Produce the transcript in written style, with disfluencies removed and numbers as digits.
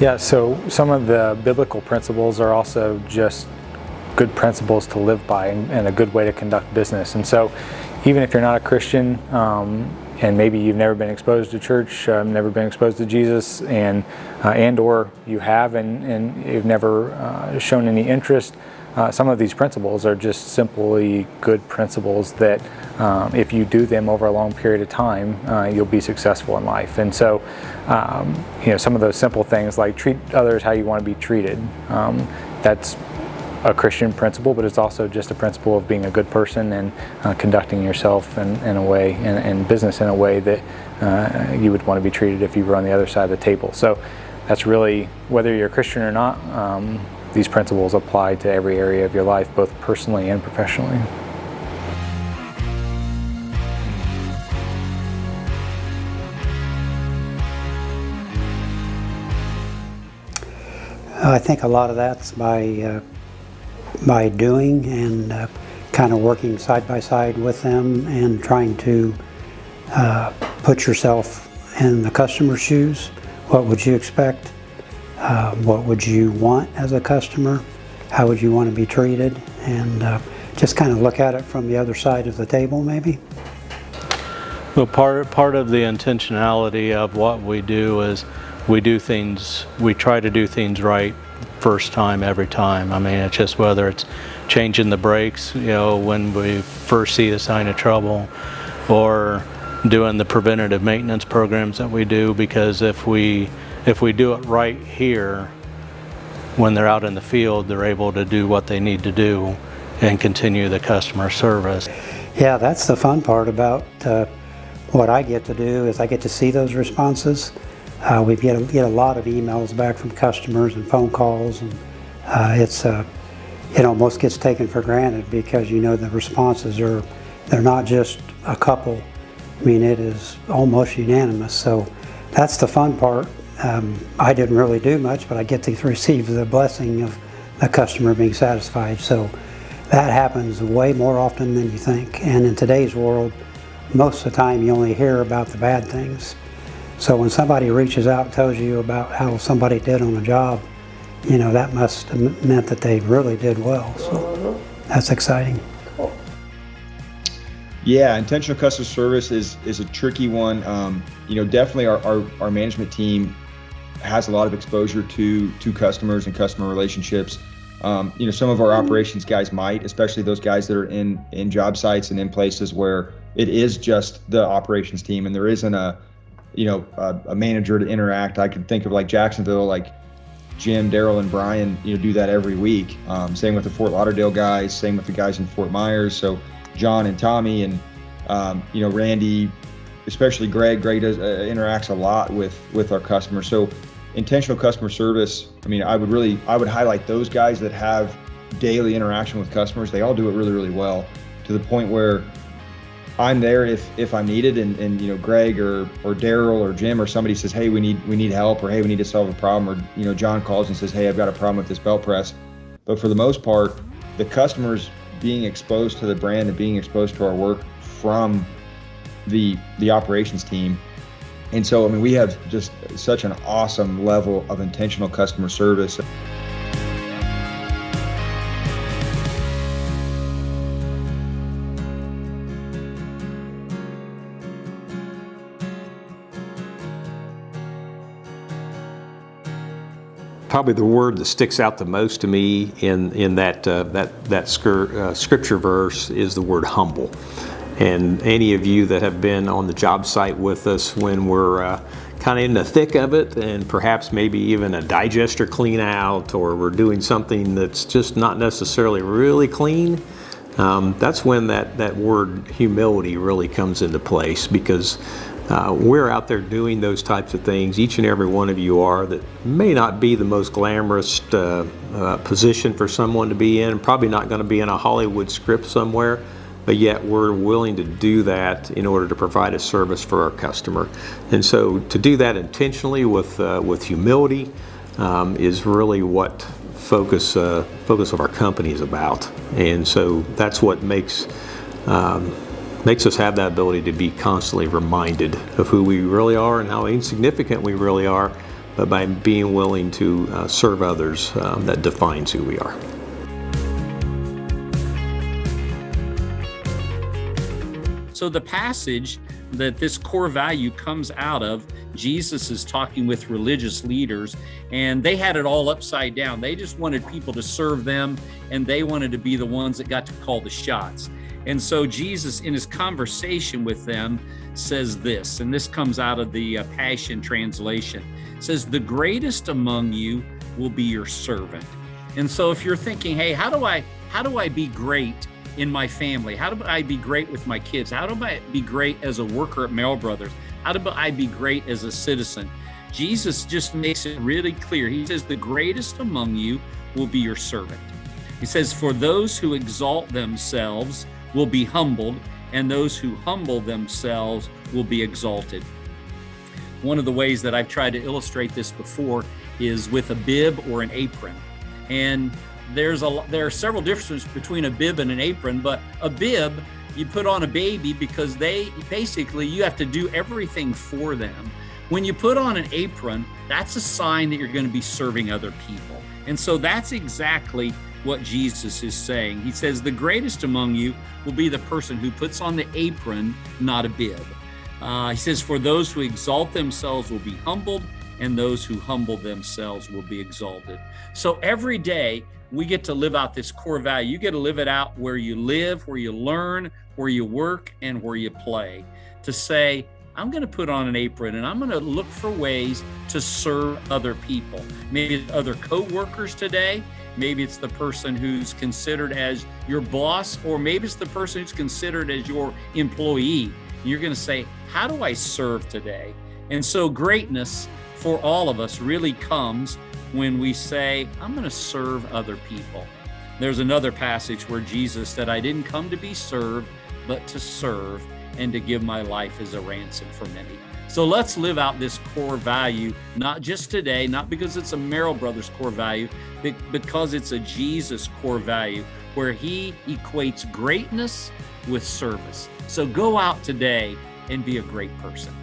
Yeah, so some of the biblical principles are also just good principles to live by and a good way to conduct business. And so even if you're not a Christian, and maybe you've never been exposed to church, never been exposed to Jesus, and or you have and you've never shown any interest, some of these principles are just simply good principles that if you do them over a long period of time, you'll be successful in life. And so, some of those simple things like treat others how you want to be treated, that's a Christian principle, but it's also just a principle of being a good person and conducting yourself in a way, and business in a way that you would want to be treated if you were on the other side of the table. So that's really, whether you're a Christian or not, these principles apply to every area of your life, both personally and professionally. I think a lot of that's by doing and kind of working side by side with them and trying to put yourself in the customer's shoes. What would you expect? What would you want as a customer? How would you want to be treated? And just kind of look at it from the other side of the table, maybe. Well, part of the intentionality of what we do is we try to do things right first time, every time. I mean, it's just whether it's changing the brakes, when we first see a sign of trouble, or doing the preventative maintenance programs that we do, because if we do it right here, when they're out in the field, they're able to do what they need to do and continue the customer service. Yeah, that's the fun part about what I get to do, is I get to see those responses. We get a lot of emails back from customers and phone calls, and it almost gets taken for granted because the responses they're not just a couple. I mean, it is almost unanimous. So that's the fun part. I didn't really do much, but I get to receive the blessing of the customer being satisfied. So that happens way more often than you think. And in today's world, most of the time you only hear about the bad things. So when somebody reaches out and tells you about how somebody did on a job, that must have meant that they really did well. So that's exciting. Cool. Yeah, intentional customer service is a tricky one. Definitely our management team has a lot of exposure to customers and customer relationships. Some of our operations guys might, especially those guys that are in job sites and in places where it is just the operations team and there isn't a manager to interact. I could think of like Jacksonville, like Jim, Daryl, and Brian, do that every week. Same with the Fort Lauderdale guys, same with the guys in Fort Myers. So John and Tommy and, Randy, especially Greg does interacts a lot with our customers. So intentional customer service, I would highlight those guys that have daily interaction with customers. They all do it really, really well, to the point where I'm there if I'm needed, and Greg or Daryl or Jim or somebody says, hey, we need help, or hey, we need to solve a problem, or John calls and says, hey, I've got a problem with this belt press. But for the most part, the customers being exposed to the brand and being exposed to our work from the operations team. And so we have just such an awesome level of intentional customer service. Probably the word that sticks out the most to me in that scripture verse is the word humble. And any of you that have been on the job site with us when we're kind of in the thick of it, and perhaps maybe even a digester clean out, or we're doing something that's just not necessarily really clean, that's when that word humility really comes into place, because we're out there doing those types of things. Each and every one of you are, that may not be the most glamorous position for someone to be in, probably not going to be in a Hollywood script somewhere, but yet we're willing to do that in order to provide a service for our customer. And so to do that intentionally with humility is really what focus of our company is about. And so that's what makes us have that ability to be constantly reminded of who we really are and how insignificant we really are, but by being willing to serve others that defines who we are. So the passage that this core value comes out of, Jesus is talking with religious leaders, and they had it all upside down. They just wanted people to serve them, and they wanted to be the ones that got to call the shots. And so Jesus, in his conversation with them, says this, and this comes out of the Passion Translation. It says, "The greatest among you will be your servant." And so if you're thinking, hey, how do I be great in my family? How do I be great with my kids? How do I be great as a worker at Mail Brothers? How do I be great as a citizen? Jesus just makes it really clear. He says, the greatest among you will be your servant. He says, for those who exalt themselves will be humbled, and those who humble themselves will be exalted. One of the ways that I've tried to illustrate this before is with a bib or an apron. And there are several differences between a bib and an apron, but a bib you put on a baby because you have to do everything for them. When you put on an apron, that's a sign that you're going to be serving other people. And so that's exactly what Jesus is saying. He says, the greatest among you will be the person who puts on the apron, not a bib. He says, for those who exalt themselves will be humbled, and those who humble themselves will be exalted. So every day, we get to live out this core value. You get to live it out where you live, where you learn, where you work, and where you play. To say, I'm going to put on an apron and I'm going to look for ways to serve other people. Maybe it's other co-workers today. Maybe it's the person who's considered as your boss, or maybe it's the person who's considered as your employee. You're going to say, how do I serve today? And so greatness for all of us really comes when we say, I'm going to serve other people. There's another passage where Jesus said, I didn't come to be served, but to serve and to give my life as a ransom for many. So let's live out this core value, not just today, not because it's a Merrill Brothers core value, but because it's a Jesus core value, where he equates greatness with service. So go out today and be a great person.